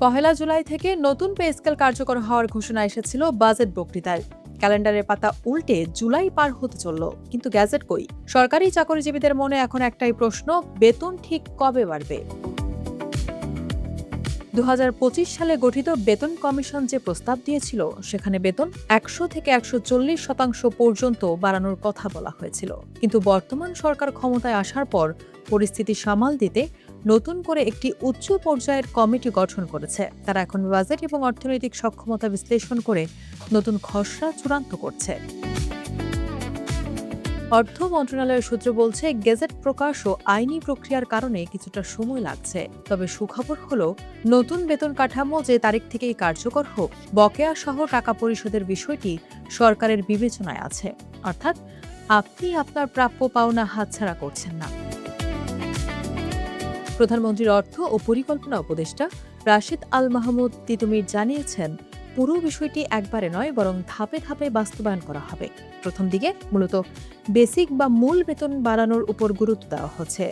পহেলা জুলাই থেকে নতুন pay scale কার্যকর হওয়ার ঘোষণা এসেছিল বাজেট বক্তৃতায়। ক্যালেন্ডারের পাতা উল্টে জুলাই পার হতে চলল, কিন্তু গ্যাজেট কই? সরকারি চাকরিজীবীদের মনে এখন একটাই প্রশ্ন, বেতন ঠিক কবে বাড়বে? ২০২৫ সালে গঠিত বেতন কমিশন যে প্রস্তাব দিয়েছিল, সেখানে বেতন ১০০ থেকে ১৪০% পর্যন্ত বাড়ানোর কথা বলা হয়েছিল। কিন্তু বর্তমান সরকার ক্ষমতায় আসার পর পরিস্থিতি সামাল দিতে নতুন করে একটি উচ্চ পর্যায়ের কমিটি গঠন করেছে। তারা এখন বাজেট এবং অর্থনৈতিক সক্ষমতা বিশ্লেষণ করে নতুন খসড়া চূড়ান্ত করছে। অর্থ মন্ত্রণালয়ের সূত্র বলছে, গেজেট প্রকাশ ও আইনি প্রক্রিয়ার কারণে কিছুটা সময় লাগছে। তবে সুখবর হলো, নতুন বেতন কাঠামো যে তারিখ থেকেই কার্যকর হোক, বকেয়া সহ টাকা পরিশোধের বিষয়টি সরকারের বিবেচনায় আছে। অর্থাৎ আপনি আপনার প্রাপ্য পাওনা হাতছাড়া করছেন না। প্রধানমন্ত্রীর অর্থ ও পরিকল্পনা উপদেষ্টা রাশিদ আল মাহমুদ তিতুমির জানিয়েছেন, পুরো বিষয়টি একবারে নয়, বরং ধাপে ধাপে বাস্তবায়ন করা হবে। প্রথম দিকে মূলত বেসিক বা মূল বেতন বাড়ানোর উপর গুরুত্ব দেওয়া হচ্ছে।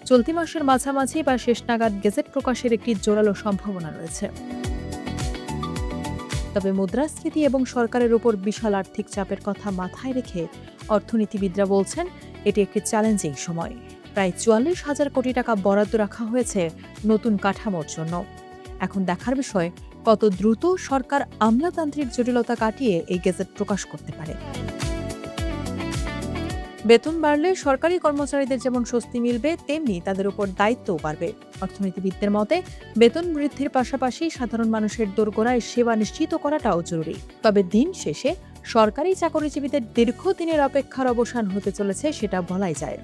চলতি মাসের মাঝামাঝি বা শেষ নাগাদ গেজেট প্রকাশের একটি জোরালো সম্ভাবনা রয়েছে। তবে মুদ্রাস্ফীতি এবং সরকারের উপর বিশাল আর্থিক চাপের কথা মাথায় রেখে অর্থনীতিবিদরা বলছেন, এটি একটি চ্যালেঞ্জিং সময়। প্রায় ৪৪,০০০ কোটি টাকা বরাদ্দ রাখা হয়েছে নতুন কাঠামোর জন্য। এখন দেখার বিষয়, কত দ্রুত সরকার আমলাতান্ত্রিক জটিলতা কাটিয়ে এই গেজেট প্রকাশ করতে পারে। বেতন বাড়লে সরকারি কর্মচারীদের যেমন স্বস্তি মিলবে, তেমনি তাদের উপর দায়িত্বও বাড়বে। অর্থনীতিবিদদের মতে, বেতন বৃদ্ধির পাশাপাশি সাধারণ মানুষের দোরগোড়ায় সেবা নিশ্চিত করাটাও জরুরি। তবে দিন শেষে সরকারি চাকরিজীবীদের দীর্ঘদিনের অপেক্ষার অবসান হতে চলেছে, সেটা বলাই যায়।